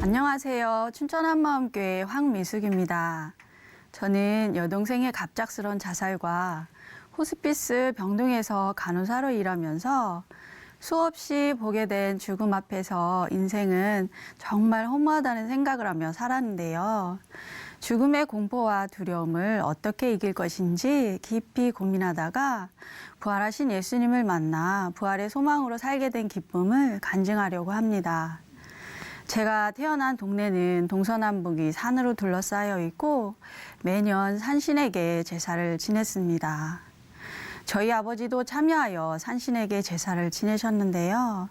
안녕하세요. 춘천 한마음교회 황미숙입니다. 저는 여동생의 갑작스런 자살과 호스피스 병동에서 간호사로 일하면서 수없이 보게 된 죽음 앞에서 인생은 정말 허무하다는 생각을 하며 살았는데요. 죽음의 공포와 두려움을 어떻게 이길 것인지 깊이 고민하다가 부활하신 예수님을 만나 부활의 소망으로 살게 된 기쁨을 간증하려고 합니다. 제가 태어난 동네는 동서남북이 산으로 둘러싸여 있고 매년 산신에게 제사를 지냈습니다. 저희 아버지도 참여하여 산신에게 제사를 지내셨는데요.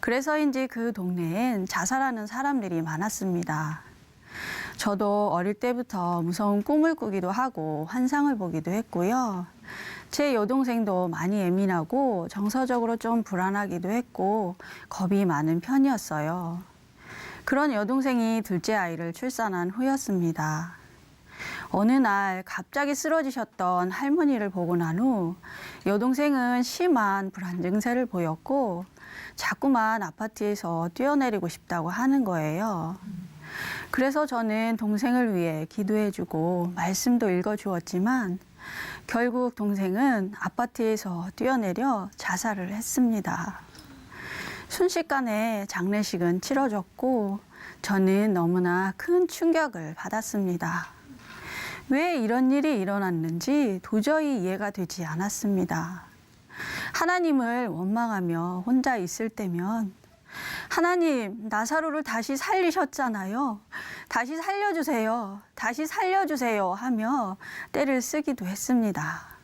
그래서인지 그 동네엔 자살하는 사람들이 많았습니다. 저도 어릴 때부터 무서운 꿈을 꾸기도 하고 환상을 보기도 했고요. 제 여동생도 많이 예민하고 정서적으로 좀 불안하기도 했고 겁이 많은 편이었어요. 그런 여동생이 둘째 아이를 출산한 후였습니다. 어느 날 갑자기 쓰러지셨던 할머니를 보고 난 후 여동생은 심한 불안 증세를 보였고 자꾸만 아파트에서 뛰어내리고 싶다고 하는 거예요. 그래서 저는 동생을 위해 기도해주고 말씀도 읽어주었지만 결국 동생은 아파트에서 뛰어내려 자살을 했습니다. 순식간에 장례식은 치러졌고 저는 너무나 큰 충격을 받았습니다. 왜 이런 일이 일어났는지 도저히 이해가 되지 않았습니다. 하나님을 원망하며 혼자 있을 때면 하나님, 나사로를 다시 살리셨잖아요. 다시 살려주세요. 다시 살려주세요 하며 떼를 쓰기도 했습니다.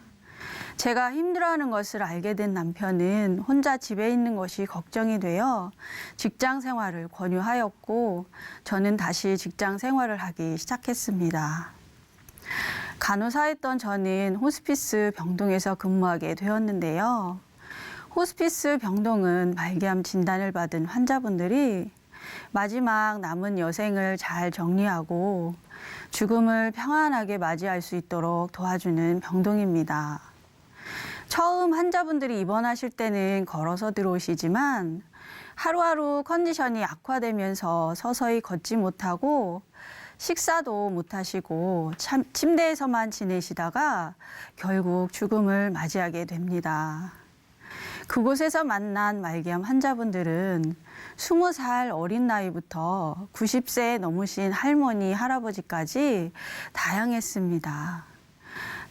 제가 힘들어하는 것을 알게 된 남편은 혼자 집에 있는 것이 걱정이 되어 직장 생활을 권유하였고 저는 다시 직장 생활을 하기 시작했습니다. 간호사였던 저는 호스피스 병동에서 근무하게 되었는데요. 호스피스 병동은 말기암 진단을 받은 환자분들이 마지막 남은 여생을 잘 정리하고 죽음을 평안하게 맞이할 수 있도록 도와주는 병동입니다. 처음 환자분들이 입원하실 때는 걸어서 들어오시지만 하루하루 컨디션이 악화되면서 서서히 걷지 못하고 식사도 못하시고 침대에서만 지내시다가 결국 죽음을 맞이하게 됩니다. 그곳에서 만난 말기암 환자분들은 20살 어린 나이부터 90세 넘으신 할머니, 할아버지까지 다양했습니다.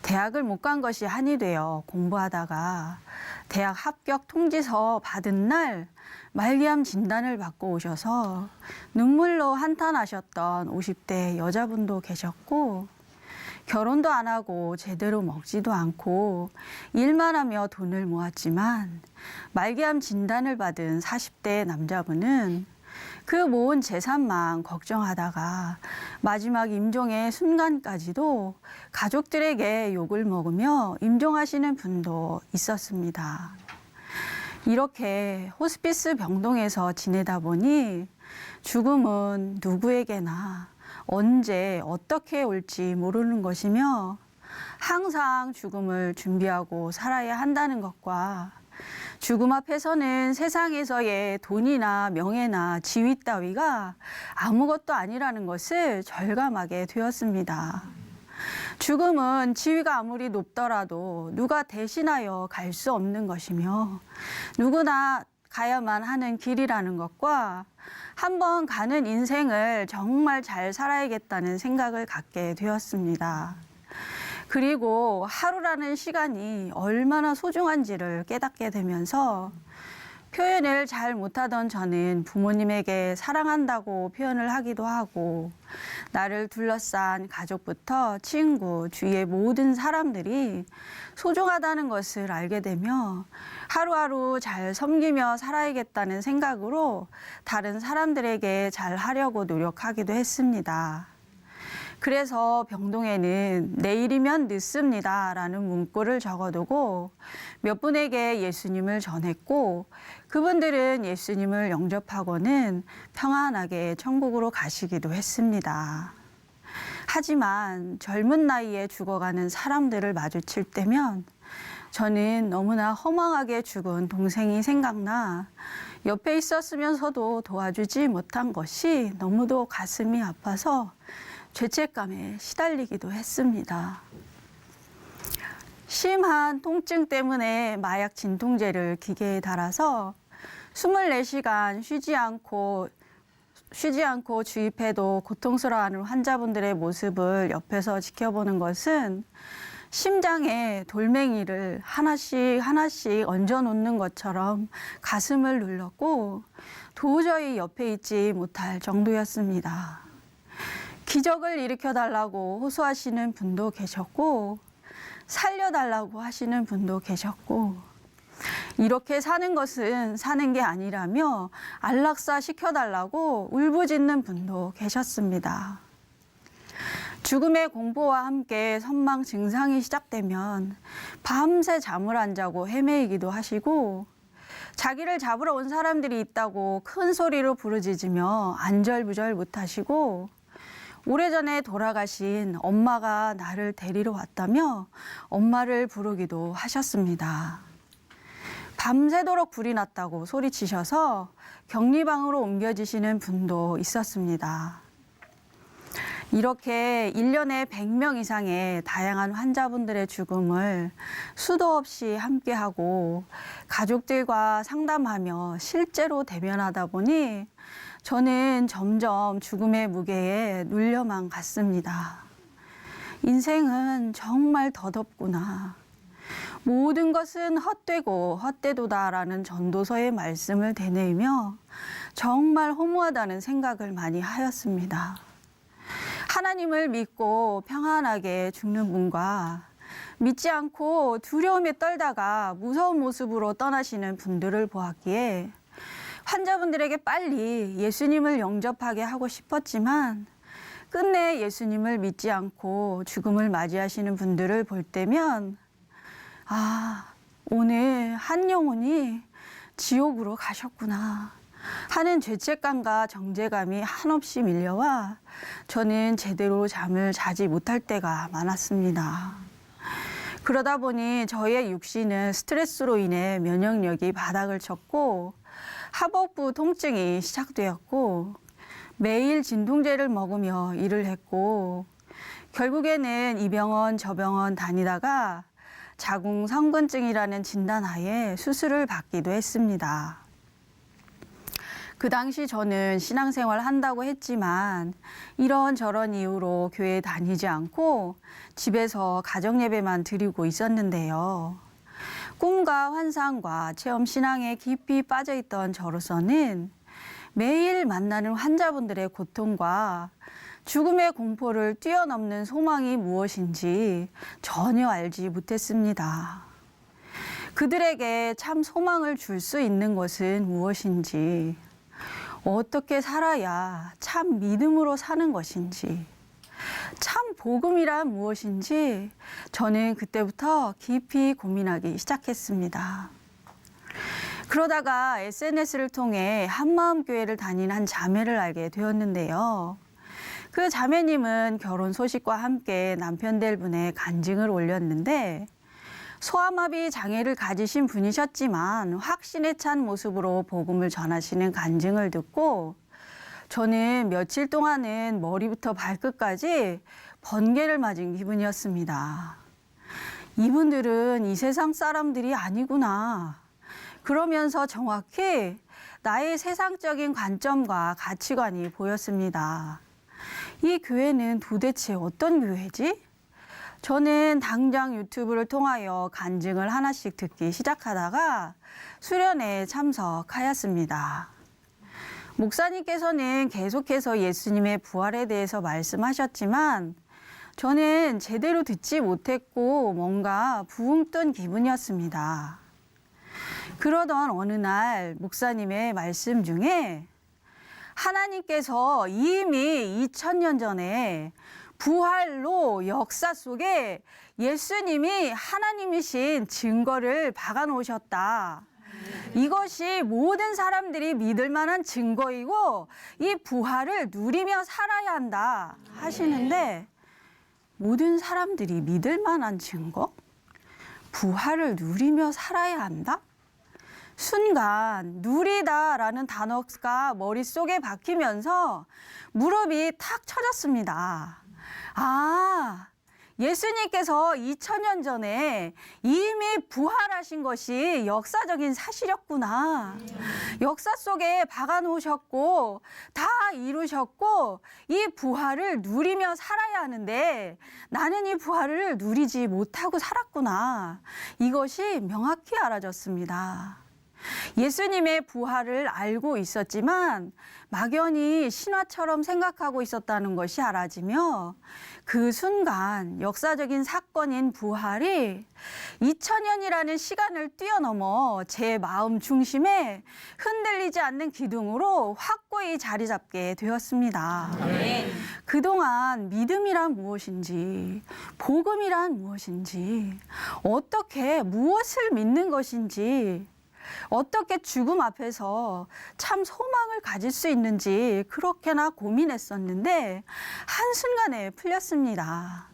대학을 못 간 것이 한이 되어 공부하다가 대학 합격 통지서 받은 날 말기암 진단을 받고 오셔서 눈물로 한탄하셨던 50대 여자분도 계셨고 결혼도 안 하고 제대로 먹지도 않고 일만 하며 돈을 모았지만 말기암 진단을 받은 40대 남자분은 그 모은 재산만 걱정하다가 마지막 임종의 순간까지도 가족들에게 욕을 먹으며 임종하시는 분도 있었습니다. 이렇게 호스피스 병동에서 지내다 보니 죽음은 누구에게나 언제 어떻게 올지 모르는 것이며 항상 죽음을 준비하고 살아야 한다는 것과 죽음 앞에서는 세상에서의 돈이나 명예나 지위 따위가 아무것도 아니라는 것을 절감하게 되었습니다. 죽음은 지위가 아무리 높더라도 누가 대신하여 갈 수 없는 것이며 누구나 가야만 하는 길이라는 것과 한번 가는 인생을 정말 잘 살아야겠다는 생각을 갖게 되었습니다. 그리고 하루라는 시간이 얼마나 소중한지를 깨닫게 되면서 표현을 잘 못하던 저는 부모님에게 사랑한다고 표현을 하기도 하고 나를 둘러싼 가족부터 친구, 주위의 모든 사람들이 소중하다는 것을 알게 되며 하루하루 잘 섬기며 살아야겠다는 생각으로 다른 사람들에게 잘 하려고 노력하기도 했습니다. 그래서 병동에는 내일이면 늦습니다 라는 문구를 적어두고 몇 분에게 예수님을 전했고 그분들은 예수님을 영접하고는 평안하게 천국으로 가시기도 했습니다. 하지만 젊은 나이에 죽어가는 사람들을 마주칠 때면 저는 너무나 허망하게 죽은 동생이 생각나 옆에 있었으면서도 도와주지 못한 것이 너무도 가슴이 아파서 죄책감에 시달리기도 했습니다. 심한 통증 때문에 마약 진통제를 기계에 달아서 24시간 쉬지 않고 주입해도 고통스러워하는 환자분들의 모습을 옆에서 지켜보는 것은 심장에 돌멩이를 하나씩 얹어 놓는 것처럼 가슴을 눌렀고 도저히 옆에 있지 못할 정도였습니다. 기적을 일으켜달라고 호소하시는 분도 계셨고 살려달라고 하시는 분도 계셨고 이렇게 사는 것은 사는 게 아니라며 안락사 시켜달라고 울부짖는 분도 계셨습니다. 죽음의 공포와 함께 선망 증상이 시작되면 밤새 잠을 안 자고 헤매이기도 하시고 자기를 잡으러 온 사람들이 있다고 큰 소리로 부르짖으며 안절부절 못하시고 오래전에 돌아가신 엄마가 나를 데리러 왔다며 엄마를 부르기도 하셨습니다. 밤새도록 불이 났다고 소리치셔서 격리방으로 옮겨지시는 분도 있었습니다. 이렇게 1년에 100명 이상의 다양한 환자분들의 죽음을 수도 없이 함께하고 가족들과 상담하며 실제로 대면하다 보니 저는 점점 죽음의 무게에 눌려만 갔습니다. 인생은 정말 더덥구나. 모든 것은 헛되고 헛되도다라는 전도서의 말씀을 되뇌이며 정말 허무하다는 생각을 많이 하였습니다. 하나님을 믿고 평안하게 죽는 분과 믿지 않고 두려움에 떨다가 무서운 모습으로 떠나시는 분들을 보았기에 환자분들에게 빨리 예수님을 영접하게 하고 싶었지만 끝내 예수님을 믿지 않고 죽음을 맞이하시는 분들을 볼 때면 오늘 한 영혼이 지옥으로 가셨구나 하는 죄책감과 정죄감이 한없이 밀려와 저는 제대로 잠을 자지 못할 때가 많았습니다. 그러다 보니 저의 육신은 스트레스로 인해 면역력이 바닥을 쳤고 하복부 통증이 시작되었고 매일 진통제를 먹으며 일을 했고 결국에는 이 병원 저 병원 다니다가 자궁성근증이라는 진단하에 수술을 받기도 했습니다. 그 당시 저는 신앙생활 한다고 했지만 이런저런 이유로 교회에 다니지 않고 집에서 가정예배만 드리고 있었는데요. 꿈과 환상과 체험 신앙에 깊이 빠져있던 저로서는 매일 만나는 환자분들의 고통과 죽음의 공포를 뛰어넘는 소망이 무엇인지 전혀 알지 못했습니다. 그들에게 참 소망을 줄 수 있는 것은 무엇인지, 어떻게 살아야 참 믿음으로 사는 것인지, 참 복음이란 무엇인지 저는 그때부터 깊이 고민하기 시작했습니다. 그러다가 SNS를 통해 한마음교회를 다니는 한 자매를 알게 되었는데요. 그 자매님은 결혼 소식과 함께 남편 될 분의 간증을 올렸는데 소아마비 장애를 가지신 분이셨지만 확신에 찬 모습으로 복음을 전하시는 간증을 듣고 저는 며칠 동안은 머리부터 발끝까지 번개를 맞은 기분이었습니다. 이분들은 이 세상 사람들이 아니구나. 그러면서 정확히 나의 세상적인 관점과 가치관이 보였습니다. 이 교회는 도대체 어떤 교회지? 저는 당장 유튜브를 통하여 간증을 하나씩 듣기 시작하다가 수련회에 참석하였습니다. 목사님께서는 계속해서 예수님의 부활에 대해서 말씀하셨지만 저는 제대로 듣지 못했고 뭔가 붕 뜬 기분이었습니다. 그러던 어느 날 목사님의 말씀 중에 하나님께서 이미 2000년 전에 부활로 역사 속에 예수님이 하나님이신 증거를 박아 놓으셨다. 이것이 모든 사람들이 믿을 만한 증거이고 이 부활을 누리며 살아야 한다 하시는데 모든 사람들이 믿을 만한 증거? 부활을 누리며 살아야 한다? 순간 누리다라는 단어가 머릿속에 박히면서 무릎이 탁 쳐졌습니다. 아, 예수님께서 2000년 전에 이미 부활하신 것이 역사적인 사실이었구나. 역사 속에 박아놓으셨고 다 이루셨고 이 부활을 누리며 살아야 하는데 나는 이 부활을 누리지 못하고 살았구나. 이것이 명확히 알아졌습니다. 예수님의 부활을 알고 있었지만 막연히 신화처럼 생각하고 있었다는 것이 알아지며 그 순간 역사적인 사건인 부활이 2000년이라는 시간을 뛰어넘어 제 마음 중심에 흔들리지 않는 기둥으로 확고히 자리 잡게 되었습니다. 그동안 믿음이란 무엇인지, 복음이란 무엇인지, 어떻게 무엇을 믿는 것인지, 어떻게 죽음 앞에서 참 소망을 가질 수 있는지 그렇게나 고민했었는데 한순간에 풀렸습니다.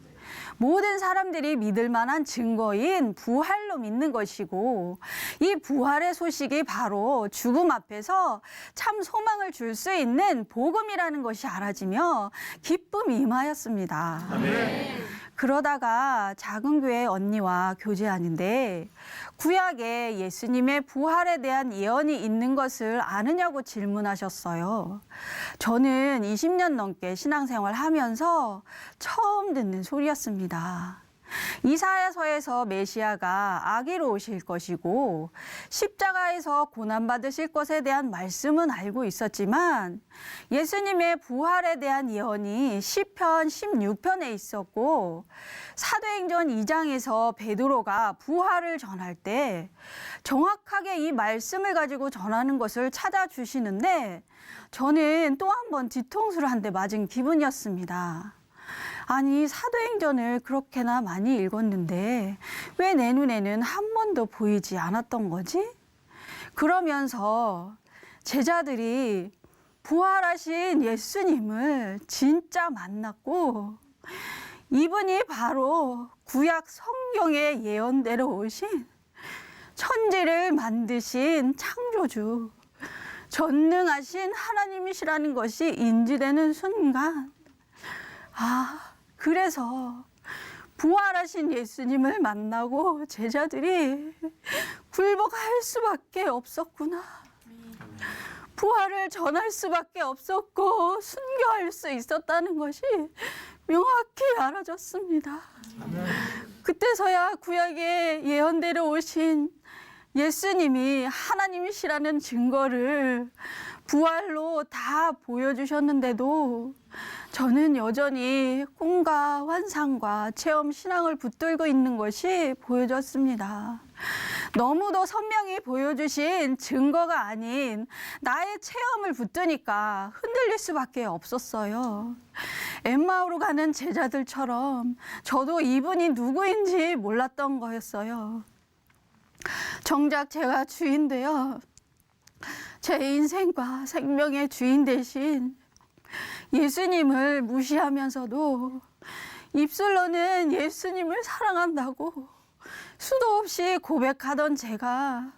모든 사람들이 믿을 만한 증거인 부활로 믿는 것이고 이 부활의 소식이 바로 죽음 앞에서 참 소망을 줄 수 있는 복음이라는 것이 알아지며 기쁨이 임하였습니다. 아멘. 그러다가 작은 교회 언니와 교제하는데 구약에 예수님의 부활에 대한 예언이 있는 것을 아느냐고 질문하셨어요. 저는 20년 넘게 신앙생활 하면서 처음 듣는 소리였습니다. 이사야서에서 메시아가 아기로 오실 것이고 십자가에서 고난받으실 것에 대한 말씀은 알고 있었지만 예수님의 부활에 대한 예언이 시편 16편에 있었고 사도행전 2장에서 베드로가 부활을 전할 때 정확하게 이 말씀을 가지고 전하는 것을 찾아주시는데 저는 또 한 번 뒤통수를 한 대 맞은 기분이었습니다. 아니, 사도행전을 그렇게나 많이 읽었는데 왜 내 눈에는 한 번도 보이지 않았던 거지? 그러면서 제자들이 부활하신 예수님을 진짜 만났고 이분이 바로 구약 성경의 예언대로 오신 천지를 만드신 창조주, 전능하신 하나님이시라는 것이 인지되는 순간 그래서 부활하신 예수님을 만나고 제자들이 굴복할 수밖에 없었구나. 부활을 전할 수밖에 없었고 순교할 수 있었다는 것이 명확히 알아졌습니다. 그때서야 구약의 예언대로 오신 예수님이 하나님이시라는 증거를 부활로 다 보여주셨는데도 저는 여전히 꿈과 환상과 체험 신앙을 붙들고 있는 것이 보여졌습니다. 너무도 선명히 보여주신 증거가 아닌 나의 체험을 붙드니까 흔들릴 수밖에 없었어요. 엠마오로 가는 제자들처럼 저도 이분이 누구인지 몰랐던 거였어요. 정작 제가 주인 되어 제 인생과 생명의 주인 대신 예수님을 무시하면서도 입술로는 예수님을 사랑한다고 수도 없이 고백하던 제가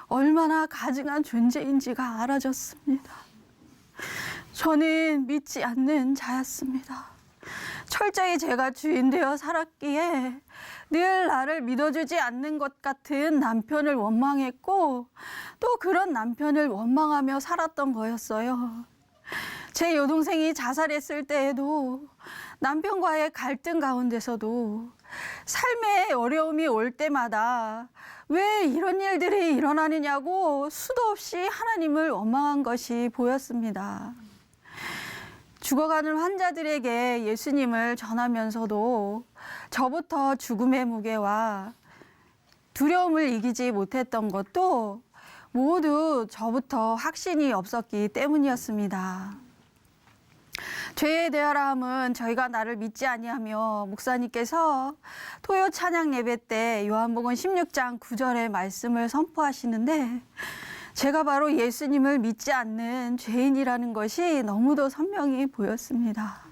얼마나 가증한 존재인지가 알아졌습니다. 저는 믿지 않는 자였습니다. 철저히 제가 주인 되어 살았기에 늘 나를 믿어주지 않는 것 같은 남편을 원망했고 또 그런 남편을 원망하며 살았던 거였어요. 제 여동생이 자살했을 때에도 남편과의 갈등 가운데서도 삶의 어려움이 올 때마다 왜 이런 일들이 일어나느냐고 수도 없이 하나님을 원망한 것이 보였습니다. 죽어가는 환자들에게 예수님을 전하면서도 저부터 죽음의 무게와 두려움을 이기지 못했던 것도 모두 저부터 확신이 없었기 때문이었습니다. 죄에 대하라 함은 저희가 나를 믿지 아니하며 목사님께서 토요 찬양 예배 때 요한복음 16장 9절의 말씀을 선포하시는데 제가 바로 예수님을 믿지 않는 죄인이라는 것이 너무도 선명히 보였습니다.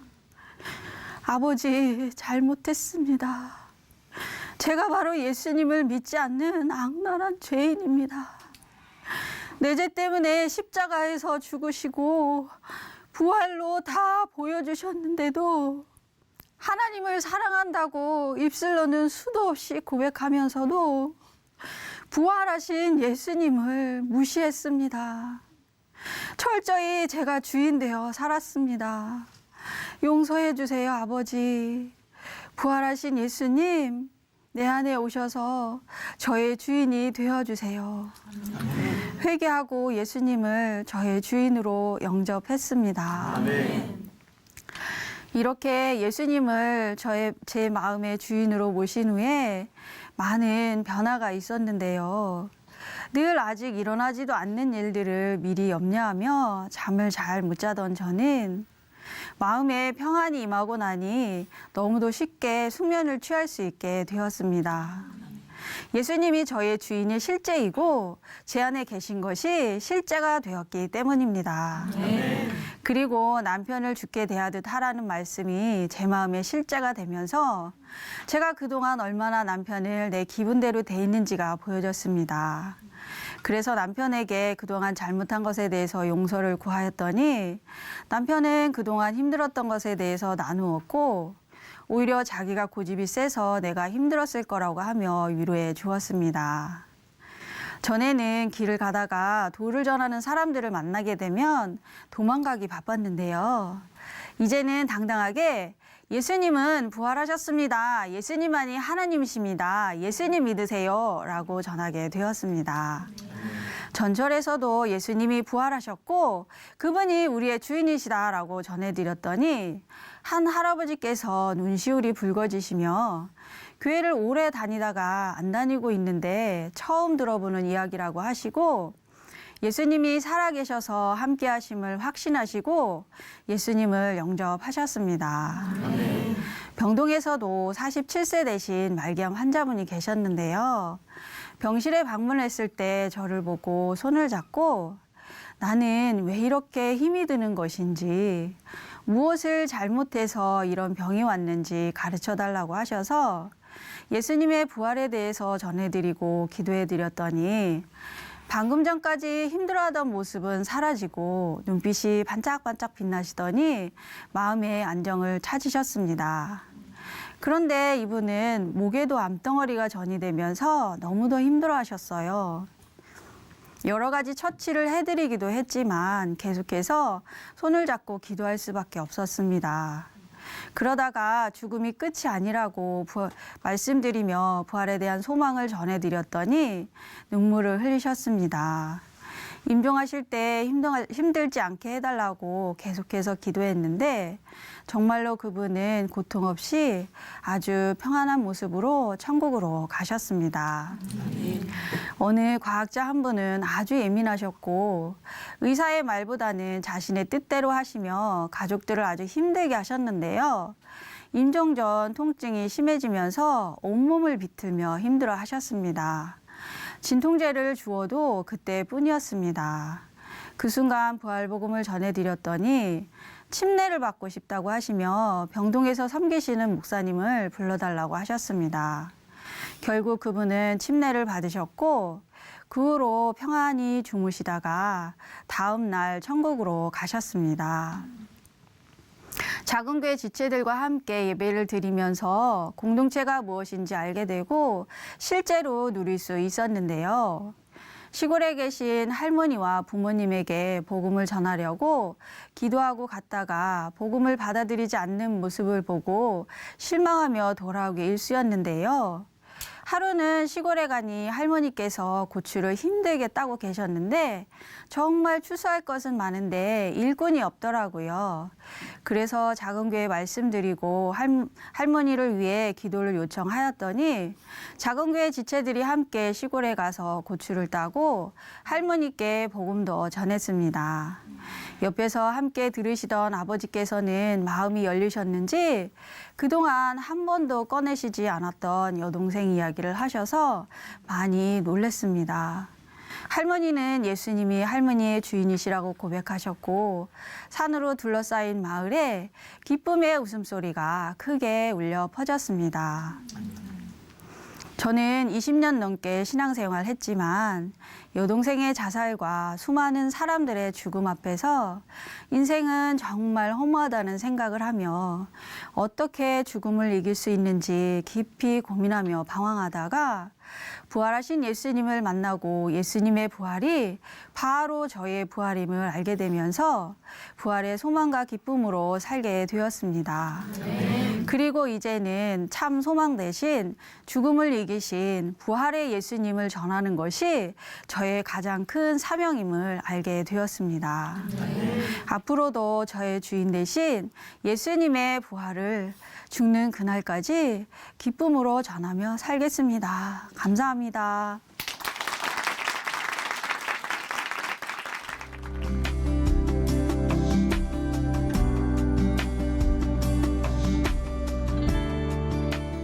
아버지, 잘못했습니다. 제가 바로 예수님을 믿지 않는 악랄한 죄인입니다. 내 죄 때문에 십자가에서 죽으시고 부활로 다 보여주셨는데도 하나님을 사랑한다고 입술로는 수도 없이 고백하면서도 부활하신 예수님을 무시했습니다. 철저히 제가 주인 되어 살았습니다. 용서해 주세요, 아버지. 부활하신 예수님, 내 안에 오셔서 저의 주인이 되어주세요. 회개하고 예수님을 저의 주인으로 영접했습니다. 아멘. 이렇게 예수님을 제 마음의 주인으로 모신 후에 많은 변화가 있었는데요. 늘 아직 일어나지도 않는 일들을 미리 염려하며 잠을 잘 못 자던 저는 마음에 평안이 임하고 나니 너무도 쉽게 숙면을 취할 수 있게 되었습니다. 예수님이 저의 주인이 실제이고 제 안에 계신 것이 실제가 되었기 때문입니다. 그리고 남편을 죽게 대하듯 하라는 말씀이 제 마음에 실제가 되면서 제가 그동안 얼마나 남편을 내 기분대로 대했는지가 보여졌습니다. 그래서 남편에게 그동안 잘못한 것에 대해서 용서를 구하였더니 남편은 그동안 힘들었던 것에 대해서 나누었고 오히려 자기가 고집이 세서 내가 힘들었을 거라고 하며 위로해 주었습니다. 전에는 길을 가다가 도를 전하는 사람들을 만나게 되면 도망가기 바빴는데요. 이제는 당당하게 예수님은 부활하셨습니다. 예수님만이 하나님이십니다. 예수님 믿으세요. 라고 전하게 되었습니다. 전철에서도 예수님이 부활하셨고 그분이 우리의 주인이시다라고 전해드렸더니 한 할아버지께서 눈시울이 붉어지시며 교회를 오래 다니다가 안 다니고 있는데 처음 들어보는 이야기라고 하시고 예수님이 살아계셔서 함께 하심을 확신하시고 예수님을 영접하셨습니다. 아멘. 병동에서도 47세 되신 말기암 환자분이 계셨는데요. 병실에 방문했을 때 저를 보고 손을 잡고 나는 왜 이렇게 힘이 드는 것인지 무엇을 잘못해서 이런 병이 왔는지 가르쳐 달라고 하셔서 예수님의 부활에 대해서 전해드리고 기도해드렸더니 방금 전까지 힘들어하던 모습은 사라지고 눈빛이 반짝반짝 빛나시더니 마음의 안정을 찾으셨습니다. 그런데 이분은 목에도 암덩어리가 전이 되면서 너무도 힘들어하셨어요. 여러 가지 처치를 해드리기도 했지만 계속해서 손을 잡고 기도할 수밖에 없었습니다. 그러다가 죽음이 끝이 아니라고 말씀드리며 부활에 대한 소망을 전해드렸더니 눈물을 흘리셨습니다. 임종하실 때 힘들지 않게 해달라고 계속해서 기도했는데 정말로 그분은 고통 없이 아주 평안한 모습으로 천국으로 가셨습니다. 어느 과학자 한 분은 아주 예민하셨고 의사의 말보다는 자신의 뜻대로 하시며 가족들을 아주 힘들게 하셨는데요. 임종 전 통증이 심해지면서 온몸을 비틀며 힘들어 하셨습니다. 진통제를 주어도 그때뿐이었습니다. 그 순간 부활복음을 전해드렸더니 침례를 받고 싶다고 하시며 병동에서 섬기시는 목사님을 불러달라고 하셨습니다. 결국 그분은 침례를 받으셨고 그 후로 평안히 주무시다가 다음 날 천국으로 가셨습니다. 작은 교회 지체들과 함께 예배를 드리면서 공동체가 무엇인지 알게 되고 실제로 누릴 수 있었는데요. 시골에 계신 할머니와 부모님에게 복음을 전하려고 기도하고 갔다가 복음을 받아들이지 않는 모습을 보고 실망하며 돌아오기 일쑤였는데요. 하루는 시골에 가니 할머니께서 고추를 힘들게 따고 계셨는데 정말 추수할 것은 많은데 일꾼이 없더라고요. 그래서 작은 교회 말씀드리고 할머니를 위해 기도를 요청하였더니 작은 교회 지체들이 함께 시골에 가서 고추를 따고 할머니께 복음도 전했습니다. 옆에서 함께 들으시던 아버지께서는 마음이 열리셨는지 그동안 한 번도 꺼내시지 않았던 여동생 이야기를 하셔서 많이 놀랐습니다. 할머니는 예수님이 할머니의 주인이시라고 고백하셨고 산으로 둘러싸인 마을에 기쁨의 웃음소리가 크게 울려 퍼졌습니다. 저는 20년 넘게 신앙생활 했지만 여동생의 자살과 수많은 사람들의 죽음 앞에서 인생은 정말 허무하다는 생각을 하며 어떻게 죽음을 이길 수 있는지 깊이 고민하며 방황하다가 부활하신 예수님을 만나고 예수님의 부활이 바로 저의 부활임을 알게 되면서 부활의 소망과 기쁨으로 살게 되었습니다. 그리고 이제는 참 소망 대신 죽음을 이기신 부활의 예수님을 전하는 것이 저의 가장 큰 사명임을 알게 되었습니다. 앞으로도 저의 주인 대신 예수님의 부활을 죽는 그날까지 기쁨으로 전하며 살겠습니다. 감사합니다.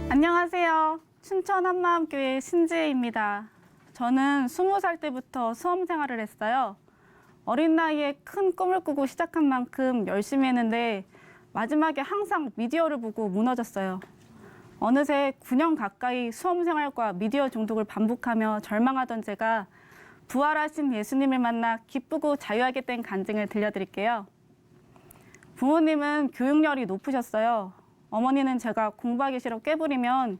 안녕하세요. 춘천 한마음교회 신지혜입니다. 저는 20살 때부터 수험 생활을 했어요. 어린 나이에 큰 꿈을 꾸고 시작한 만큼 열심히 했는데 마지막에 항상 미디어를 보고 무너졌어요. 어느새 9년 가까이 수험 생활과 미디어 중독을 반복하며 절망하던 제가 부활하신 예수님을 만나 기쁘고 자유하게 된 간증을 들려드릴게요. 부모님은 교육열이 높으셨어요. 어머니는 제가 공부하기 싫어 깨부리면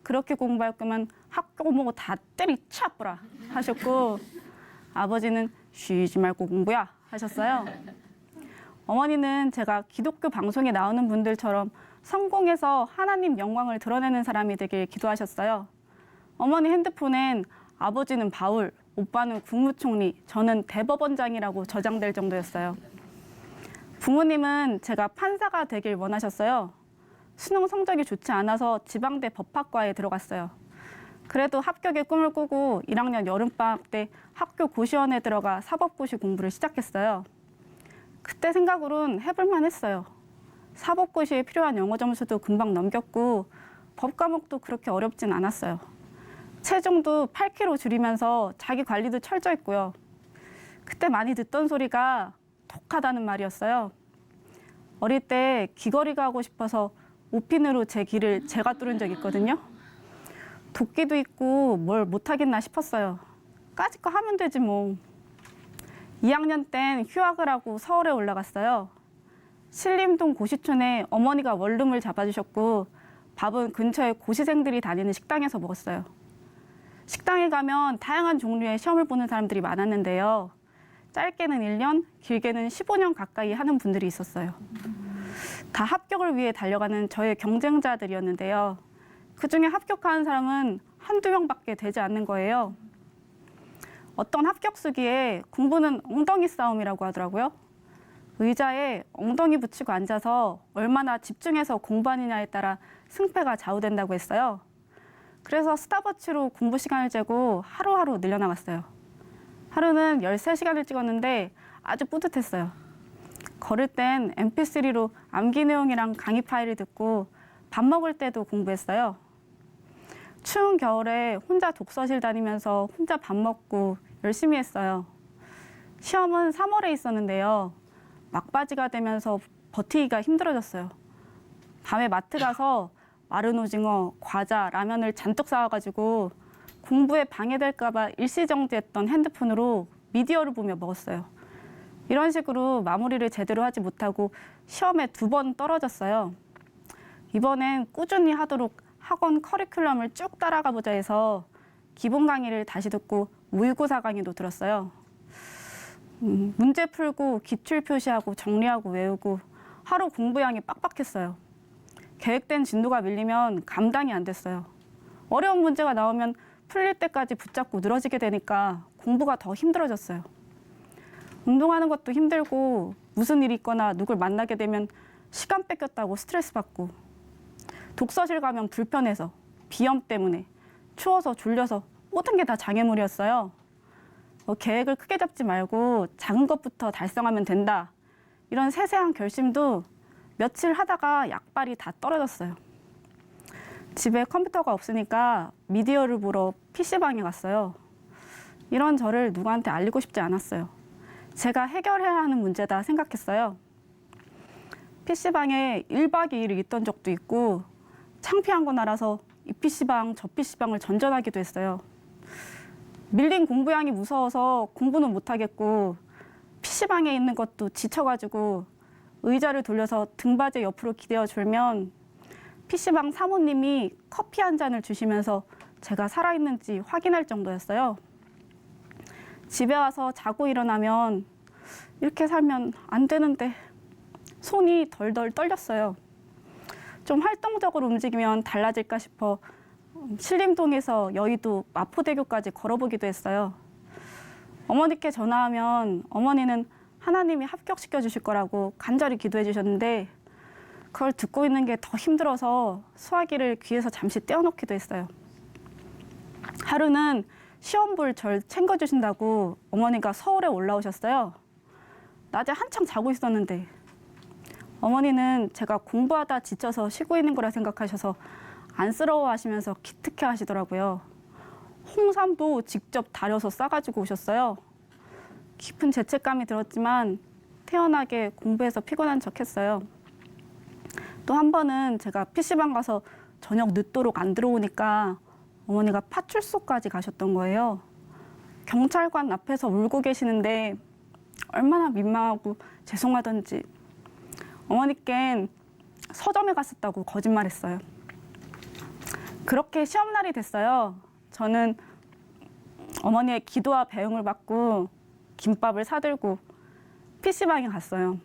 그렇게 공부할 거면 학교 뭐 다 때리쳐버라 하셨고, 아버지는 쉬지 말고 공부야 하셨어요. 어머니는 제가 기독교 방송에 나오는 분들처럼 성공해서 하나님 영광을 드러내는 사람이 되길 기도하셨어요. 어머니 핸드폰엔 아버지는 바울, 오빠는 국무총리, 저는 대법원장이라고 저장될 정도였어요. 부모님은 제가 판사가 되길 원하셨어요. 수능 성적이 좋지 않아서 지방대 법학과에 들어갔어요. 그래도 합격의 꿈을 꾸고 1학년 여름방학 때 학교 고시원에 들어가 사법고시 공부를 시작했어요. 그때 생각으론 해볼만 했어요. 사법고시에 필요한 영어 점수도 금방 넘겼고 법 과목도 그렇게 어렵진 않았어요. 체중도 8kg 줄이면서 자기 관리도 철저했고요. 그때 많이 듣던 소리가 독하다는 말이었어요. 어릴 때 귀걸이가 하고 싶어서 옷핀으로 제 귀를 제가 뚫은 적이 있거든요. 도끼도 있고 뭘 못하겠나 싶었어요. 까짓 거 하면 되지 뭐. 2학년 땐 휴학을 하고 서울에 올라갔어요. 신림동 고시촌에 어머니가 원룸을 잡아주셨고 밥은 근처에 고시생들이 다니는 식당에서 먹었어요. 식당에 가면 다양한 종류의 시험을 보는 사람들이 많았는데요. 짧게는 1년, 길게는 15년 가까이 하는 분들이 있었어요. 다 합격을 위해 달려가는 저의 경쟁자들이었는데요. 그중에 합격한 사람은 한두 명밖에 되지 않는 거예요. 어떤 합격수기에 공부는 엉덩이 싸움이라고 하더라고요. 의자에 엉덩이 붙이고 앉아서 얼마나 집중해서 공부하느냐에 따라 승패가 좌우된다고 했어요. 그래서 스탑워치로 공부 시간을 재고 하루하루 늘려나갔어요. 하루는 13시간을 찍었는데 아주 뿌듯했어요. 걸을 땐 mp3로 암기 내용이랑 강의 파일을 듣고 밥 먹을 때도 공부했어요. 추운 겨울에 혼자 독서실 다니면서 혼자 밥 먹고 열심히 했어요. 시험은 3월에 있었는데요. 막바지가 되면서 버티기가 힘들어졌어요. 밤에 마트 가서 마른 오징어, 과자, 라면을 잔뜩 사와가지고 공부에 방해될까 봐 일시정지했던 핸드폰으로 미디어를 보며 먹었어요. 이런 식으로 마무리를 제대로 하지 못하고 시험에 2번 떨어졌어요. 이번엔 꾸준히 하도록 학원 커리큘럼을 쭉 따라가 보자 해서 기본 강의를 다시 듣고 모의고사 강의도 들었어요. 문제 풀고 기출 표시하고 정리하고 외우고 하루 공부량이 빡빡했어요. 계획된 진도가 밀리면 감당이 안 됐어요. 어려운 문제가 나오면 풀릴 때까지 붙잡고 늘어지게 되니까 공부가 더 힘들어졌어요. 운동하는 것도 힘들고 무슨 일이 있거나 누굴 만나게 되면 시간 뺏겼다고 스트레스 받고 독서실 가면 불편해서 비염 때문에 추워서 졸려서 모든 게 다 장애물이었어요. 계획을 크게 잡지 말고 작은 것부터 달성하면 된다. 이런 세세한 결심도 며칠 하다가 약발이 다 떨어졌어요. 집에 컴퓨터가 없으니까 미디어를 보러 PC방에 갔어요. 이런 저를 누구한테 알리고 싶지 않았어요. 제가 해결해야 하는 문제다 생각했어요. PC방에 1박 2일을 있던 적도 있고 창피한 건 알아서 이 PC방 저 PC방을 전전하기도 했어요. 밀린 공부량이 무서워서 공부는 못하겠고 PC방에 있는 것도 지쳐가지고 의자를 돌려서 등받이 옆으로 기대어 졸면 PC방 사모님이 커피 한 잔을 주시면서 제가 살아있는지 확인할 정도였어요. 집에 와서 자고 일어나면 이렇게 살면 안 되는데 손이 덜덜 떨렸어요. 좀 활동적으로 움직이면 달라질까 싶어 신림동에서 여의도 마포대교까지 걸어보기도 했어요. 어머니께 전화하면 어머니는 하나님이 합격시켜 주실 거라고 간절히 기도해 주셨는데 그걸 듣고 있는 게 더 힘들어서 수화기를 귀에서 잠시 떼어놓기도 했어요. 하루는 시험볼 절 챙겨주신다고 어머니가 서울에 올라오셨어요. 낮에 한창 자고 있었는데 어머니는 제가 공부하다 지쳐서 쉬고 있는 거라 생각하셔서 안쓰러워하시면서 기특해 하시더라고요. 홍삼도 직접 다려서 싸가지고 오셨어요. 깊은 죄책감이 들었지만 태연하게 공부해서 피곤한 척 했어요. 또 한 번은 제가 PC방 가서 저녁 늦도록 안 들어오니까 어머니가 파출소까지 가셨던 거예요. 경찰관 앞에서 울고 계시는데 얼마나 민망하고 죄송하던지 어머니께는 서점에 갔었다고 거짓말했어요. 그렇게 시험날이 됐어요. 저는 어머니의 기도와 배웅을 받고 김밥을 사들고 PC방에 갔어요.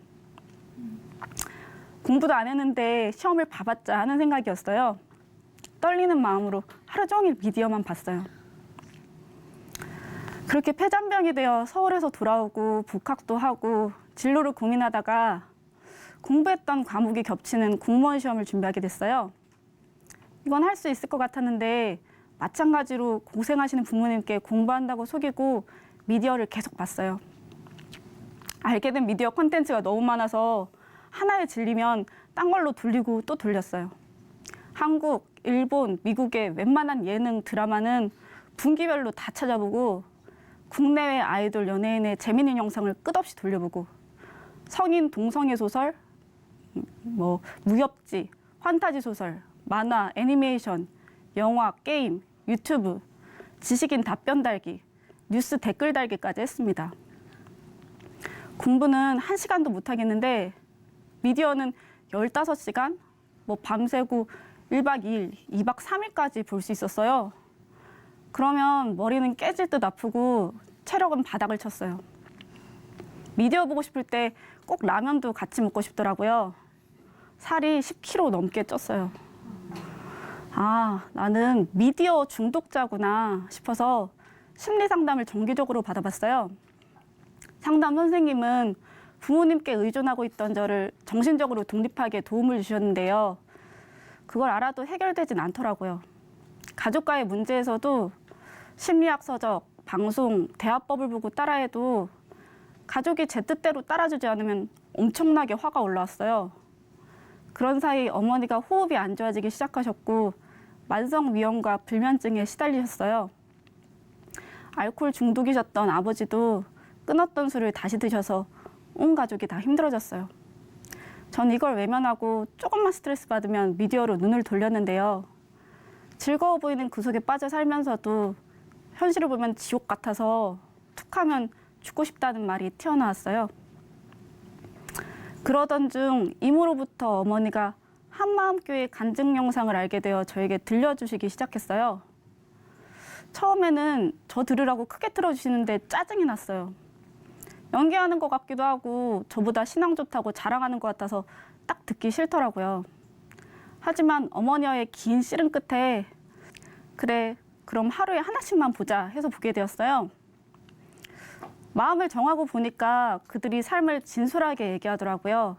공부도 안 했는데 시험을 봐봤자 하는 생각이었어요. 떨리는 마음으로 하루 종일 미디어만 봤어요. 그렇게 폐잔병이 되어 서울에서 돌아오고 복학도 하고 진로를 고민하다가 공부했던 과목이 겹치는 공무원 시험을 준비하게 됐어요. 이건 할 수 있을 것 같았는데 마찬가지로 고생하시는 부모님께 공부한다고 속이고 미디어를 계속 봤어요. 알게 된 미디어 콘텐츠가 너무 많아서 하나에 질리면 딴 걸로 돌리고 또 돌렸어요. 한국, 일본, 미국의 웬만한 예능, 드라마는 분기별로 다 찾아보고 국내외 아이돌, 연예인의 재미있는 영상을 끝없이 돌려보고 성인 동성애 소설, 무협지, 판타지 소설, 만화, 애니메이션, 영화, 게임, 유튜브, 지식인 답변 달기, 뉴스 댓글 달기까지 했습니다. 공부는 1시간도 못 하겠는데 미디어는 15시간, 밤새고 1박 2일, 2박 3일까지 볼 수 있었어요. 그러면 머리는 깨질 듯 아프고 체력은 바닥을 쳤어요. 미디어 보고 싶을 때 꼭 라면도 같이 먹고 싶더라고요. 살이 10kg 넘게 쪘어요. 아, 나는 미디어 중독자구나 싶어서 심리 상담을 정기적으로 받아봤어요. 상담 선생님은 부모님께 의존하고 있던 저를 정신적으로 독립하게 도움을 주셨는데요. 그걸 알아도 해결되진 않더라고요. 가족과의 문제에서도 심리학 서적, 방송, 대화법을 보고 따라해도 가족이 제 뜻대로 따라주지 않으면 엄청나게 화가 올라왔어요. 그런 사이 어머니가 호흡이 안 좋아지기 시작하셨고 만성위염과 불면증에 시달리셨어요. 알코올 중독이셨던 아버지도 끊었던 술을 다시 드셔서 온 가족이 다 힘들어졌어요. 전 이걸 외면하고 조금만 스트레스 받으면 미디어로 눈을 돌렸는데요. 즐거워 보이는 그 속에 빠져 살면서도 현실을 보면 지옥 같아서 툭하면 죽고 싶다는 말이 튀어나왔어요. 그러던 중 이모로부터 어머니가 한마음교회 간증 영상을 알게 되어 저에게 들려주시기 시작했어요. 처음에는 저 들으라고 크게 틀어주시는데 짜증이 났어요. 연기하는 것 같기도 하고 저보다 신앙 좋다고 자랑하는 것 같아서 딱 듣기 싫더라고요. 하지만 어머니와의 긴 씨름 끝에 그래, 그럼 하루에 하나씩만 보자 해서 보게 되었어요. 마음을 정하고 보니까 그들이 삶을 진솔하게 얘기하더라고요.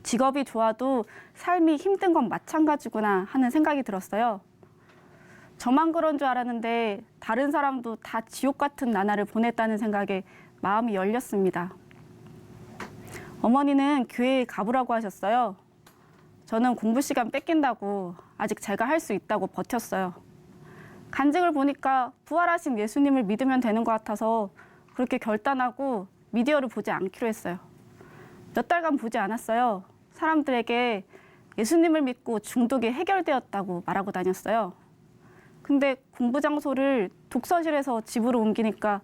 직업이 좋아도 삶이 힘든 건 마찬가지구나 하는 생각이 들었어요. 저만 그런 줄 알았는데 다른 사람도 다 지옥 같은 나날을 보냈다는 생각에 마음이 열렸습니다. 어머니는 교회에 가보라고 하셨어요. 저는 공부 시간 뺏긴다고 아직 제가 할 수 있다고 버텼어요. 간증을 보니까 부활하신 예수님을 믿으면 되는 것 같아서 그렇게 결단하고 미디어를 보지 않기로 했어요. 몇 달간 보지 않았어요. 사람들에게 예수님을 믿고 중독이 해결되었다고 말하고 다녔어요. 근데 공부 장소를 독서실에서 집으로 옮기니까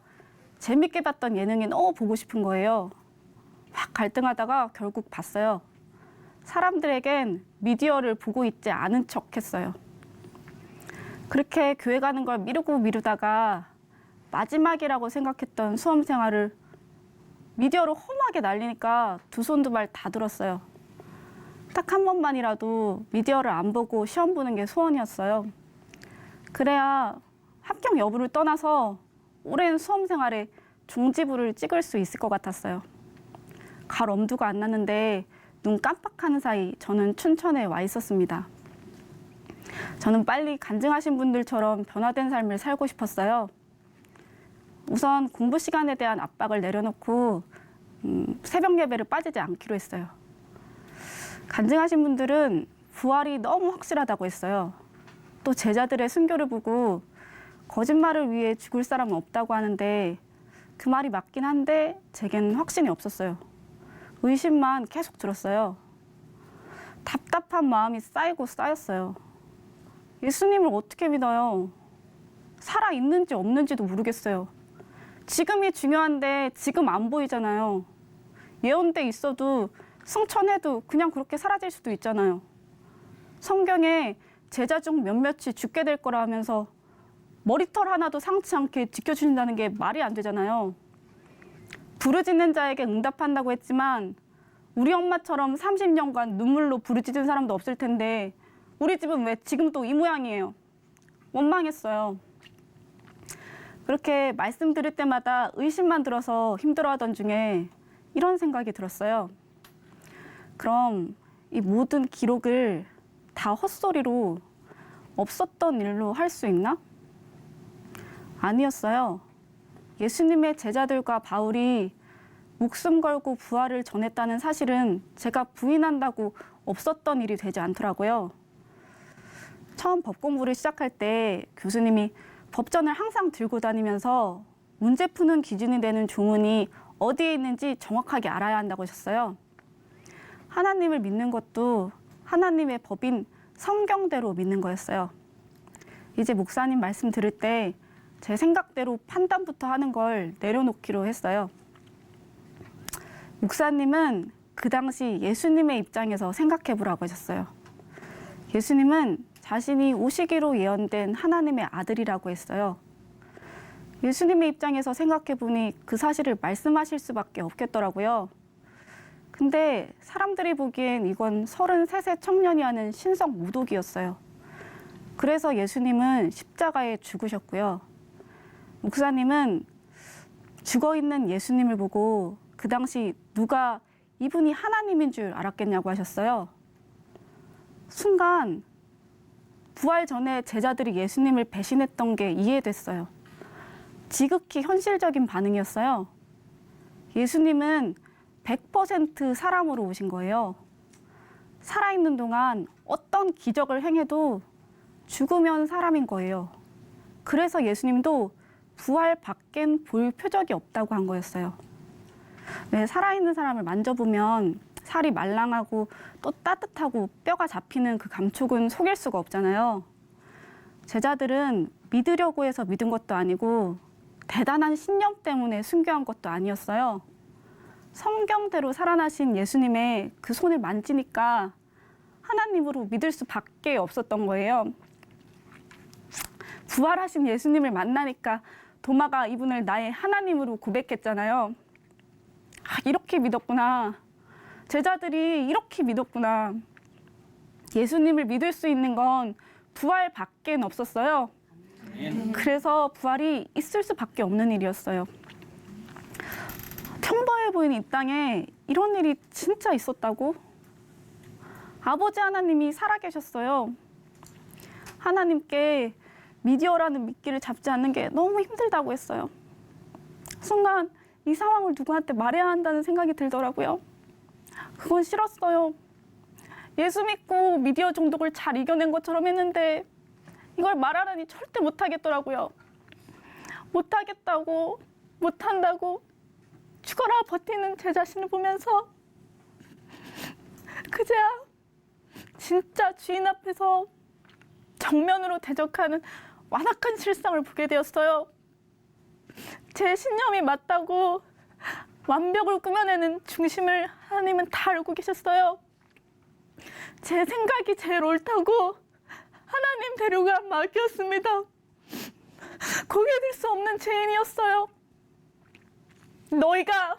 재밌게 봤던 예능이 너무 보고 싶은 거예요. 막 갈등하다가 결국 봤어요. 사람들에겐 미디어를 보고 있지 않은 척 했어요. 그렇게 교회 가는 걸 미루다가 마지막이라고 생각했던 수험 생활을 미디어로 험하게 날리니까 두 손 두 발 다 들었어요. 딱 한 번만이라도 미디어를 안 보고 시험 보는 게 소원이었어요. 그래야 합격 여부를 떠나서 오랜 수험 생활에 종지부를 찍을 수 있을 것 같았어요. 갈 엄두가 안 났는데 눈 깜빡하는 사이 저는 춘천에 와 있었습니다. 저는 빨리 간증하신 분들처럼 변화된 삶을 살고 싶었어요. 우선 공부 시간에 대한 압박을 내려놓고 새벽 예배를 빠지지 않기로 했어요. 간증하신 분들은 부활이 너무 확실하다고 했어요. 또 제자들의 순교를 보고 거짓말을 위해 죽을 사람은 없다고 하는데 그 말이 맞긴 한데 제겐 확신이 없었어요. 의심만 계속 들었어요. 답답한 마음이 쌓이고 쌓였어요. 예수님을 어떻게 믿어요? 살아있는지 없는지도 모르겠어요. 지금이 중요한데 지금 안 보이잖아요. 예언돼 있어도 승천해도 그냥 그렇게 사라질 수도 있잖아요. 성경에 제자 중 몇몇이 죽게 될 거라 하면서 머리털 하나도 상치 않게 지켜주신다는 게 말이 안 되잖아요. 부르짖는 자에게 응답한다고 했지만 우리 엄마처럼 30년간 눈물로 부르짖은 사람도 없을 텐데 우리 집은 왜 지금 또 이 모양이에요? 원망했어요. 그렇게 말씀 들을 때마다 의심만 들어서 힘들어하던 중에 이런 생각이 들었어요. 그럼 이 모든 기록을 다 헛소리로 없었던 일로 할 수 있나? 아니었어요. 예수님의 제자들과 바울이 목숨 걸고 부활을 전했다는 사실은 제가 부인한다고 없었던 일이 되지 않더라고요. 처음 법 공부를 시작할 때 교수님이 법전을 항상 들고 다니면서 문제 푸는 기준이 되는 조문이 어디에 있는지 정확하게 알아야 한다고 하셨어요. 하나님을 믿는 것도 하나님의 법인 성경대로 믿는 거였어요. 이제 목사님 말씀 들을 때 제 생각대로 판단부터 하는 걸 내려놓기로 했어요. 목사님은 그 당시 예수님의 입장에서 생각해 보라고 하셨어요. 예수님은 자신이 오시기로 예언된 하나님의 아들이라고 했어요. 예수님의 입장에서 생각해 보니 그 사실을 말씀하실 수밖에 없겠더라고요. 근데 사람들이 보기엔 이건 33세 청년이 하는 신성 모독이었어요. 그래서 예수님은 십자가에 죽으셨고요. 목사님은 죽어있는 예수님을 보고 그 당시 누가 이분이 하나님인 줄 알았겠냐고 하셨어요. 순간 부활 전에 제자들이 예수님을 배신했던 게 이해됐어요. 지극히 현실적인 반응이었어요. 예수님은 100% 사람으로 오신 거예요. 살아있는 동안 어떤 기적을 행해도 죽으면 사람인 거예요. 그래서 예수님도 부활 밖엔 볼 표적이 없다고 한 거였어요. 왜 살아있는 사람을 만져보면 살이 말랑하고 또 따뜻하고 뼈가 잡히는 그 감촉은 속일 수가 없잖아요. 제자들은 믿으려고 해서 믿은 것도 아니고 대단한 신념 때문에 순교한 것도 아니었어요. 성경대로 살아나신 예수님의 그 손을 만지니까 하나님으로 믿을 수밖에 없었던 거예요. 부활하신 예수님을 만나니까 도마가 이분을 나의 하나님으로 고백했잖아요. 이렇게 믿었구나. 제자들이 이렇게 믿었구나. 예수님을 믿을 수 있는 건 부활 밖엔 없었어요. 그래서 부활이 있을 수밖에 없는 일이었어요. 평범해 보이는 이 땅에 이런 일이 진짜 있었다고? 아버지 하나님이 살아계셨어요. 하나님께 미디어라는 미끼를 잡지 않는 게 너무 힘들다고 했어요. 순간 이 상황을 누구한테 말해야 한다는 생각이 들더라고요. 그건 싫었어요. 예수 믿고 미디어 중독을 잘 이겨낸 것처럼 했는데 이걸 말하라니 절대 못하겠더라고요. 못하겠다고, 못한다고 죽어라 버티는 제 자신을 보면서 그제야 진짜 주인 앞에서 정면으로 대적하는 완악한 실상을 보게 되었어요. 제 신념이 맞다고 완벽을 꾸며내는 중심을 하나님은 다 알고 계셨어요. 제 생각이 제일 옳다고 하나님 대로가 막이었습니다. 고개들 수 없는 죄인이었어요. 너희가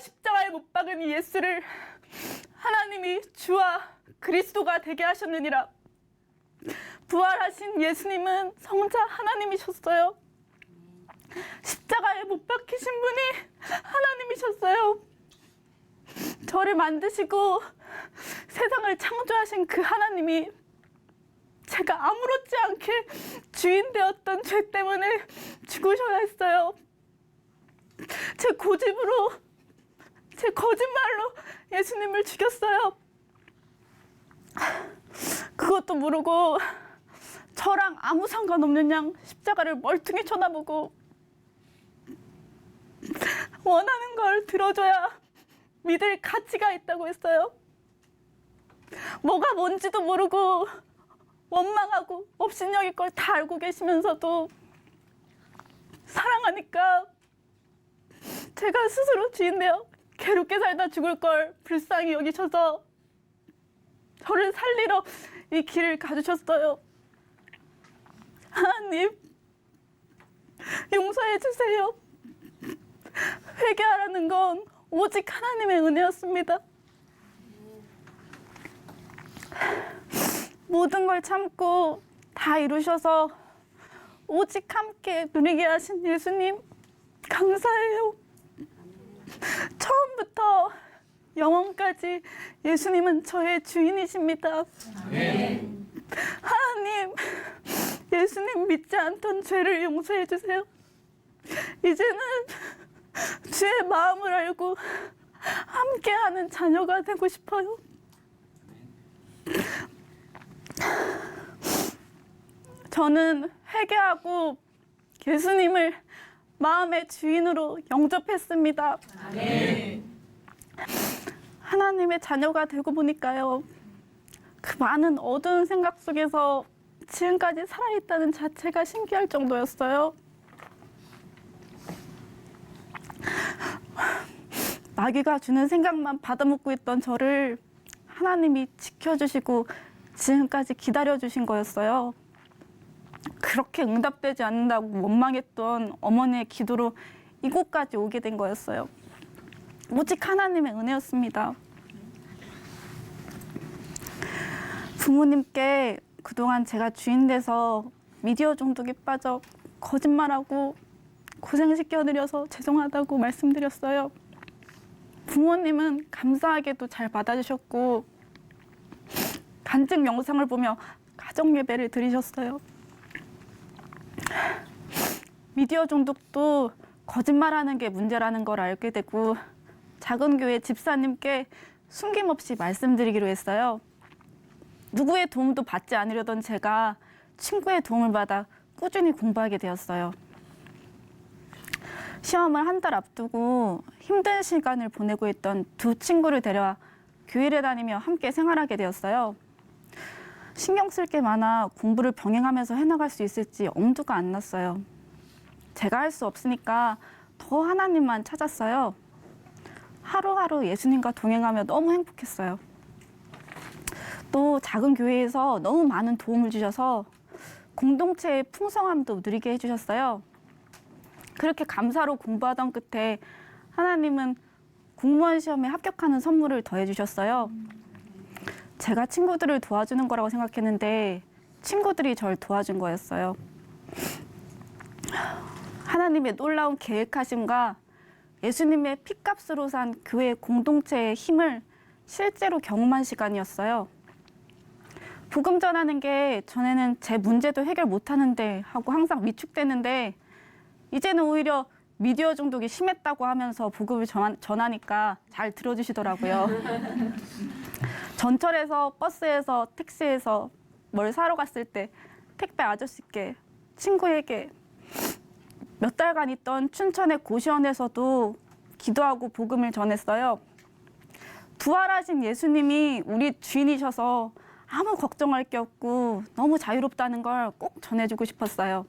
십자가에 못 박은 이 예수를 하나님이 주와 그리스도가 되게 하셨느니라. 부활하신 예수님은 성자 하나님이셨어요. 십자가에 못 박히신 분이 하나님이셨어요. 저를 만드시고 세상을 창조하신 그 하나님이 제가 아무렇지 않게 주인 되었던 죄 때문에 죽으셔야 했어요. 제 고집으로, 제 거짓말로 예수님을 죽였어요. 그것도 모르고 저랑 아무 상관없는 양 십자가를 멀뚱히 쳐다보고 원하는 걸 들어줘야 믿을 가치가 있다고 했어요. 뭐가 뭔지도 모르고 원망하고 업신여길 걸 다 알고 계시면서도 사랑하니까 제가 스스로 주인되어 괴롭게 살다 죽을 걸 불쌍히 여기셔서 저를 살리러 이 길을 가주셨어요. 하나님, 용서해 주세요. 회개하라는 건 오직 하나님의 은혜였습니다. 모든 걸 참고 다 이루셔서 오직 함께 누리게 하신 예수님, 감사해요. 처음부터 영원까지 예수님은 저의 주인이십니다. 하나님, 예수님 믿지 않던 죄를 용서해 주세요. 이제는 주의 마음을 알고 함께하는 자녀가 되고 싶어요. 저는 회개하고 예수님을 마음의 주인으로 영접했습니다. 하나님의 자녀가 되고 보니까요, 그 많은 어두운 생각 속에서 지금까지 살아있다는 자체가 신기할 정도였어요. 마귀가 주는 생각만 받아먹고 있던 저를 하나님이 지켜주시고 지금까지 기다려주신 거였어요. 그렇게 응답되지 않는다고 원망했던 어머니의 기도로 이곳까지 오게 된 거였어요. 오직 하나님의 은혜였습니다. 부모님께 그동안 제가 주인 돼서 미디어 중독에 빠져 거짓말하고 고생시켜드려서 죄송하다고 말씀드렸어요. 부모님은 감사하게도 잘 받아주셨고 간증 영상을 보며 가정 예배를 드리셨어요. 미디어 중독도 거짓말하는 게 문제라는 걸 알게 되고 작은 교회 집사님께 숨김없이 말씀드리기로 했어요. 누구의 도움도 받지 않으려던 제가 친구의 도움을 받아 꾸준히 공부하게 되었어요. 시험을 한 달 앞두고 힘든 시간을 보내고 있던 두 친구를 데려와 교회를 다니며 함께 생활하게 되었어요. 신경 쓸 게 많아 공부를 병행하면서 해나갈 수 있을지 엄두가 안 났어요. 제가 할 수 없으니까 더 하나님만 찾았어요. 하루하루 예수님과 동행하며 너무 행복했어요. 또 작은 교회에서 너무 많은 도움을 주셔서 공동체의 풍성함도 누리게 해주셨어요. 그렇게 감사로 공부하던 끝에 하나님은 공무원 시험에 합격하는 선물을 더해주셨어요. 제가 친구들을 도와주는 거라고 생각했는데 친구들이 절 도와준 거였어요. 하나님의 놀라운 계획하심과 예수님의 피값으로 산 교회 공동체의 힘을 실제로 경험한 시간이었어요. 복음 전하는 게 전에는 제 문제도 해결 못하는데 하고 항상 위축되는데 이제는 오히려 미디어 중독이 심했다고 하면서 복음을 전하니까 잘 들어주시더라고요. 전철에서 버스에서 택시에서 뭘 사러 갔을 때 택배 아저씨께 친구에게 몇 달간 있던 춘천의 고시원에서도 기도하고 복음을 전했어요. 부활하신 예수님이 우리 주인이셔서 아무 걱정할 게 없고 너무 자유롭다는 걸 꼭 전해주고 싶었어요.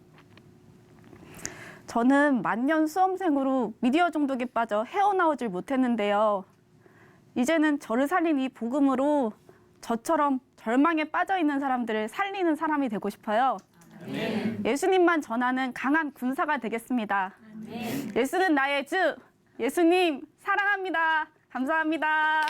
저는 만년 수험생으로 미디어 중독에 빠져 헤어나오질 못했는데요. 이제는 저를 살린 이 복음으로 저처럼 절망에 빠져 있는 사람들을 살리는 사람이 되고 싶어요. 아멘. 예수님만 전하는 강한 군사가 되겠습니다. 아멘. 예수는 나의 주. 예수님 사랑합니다. 감사합니다.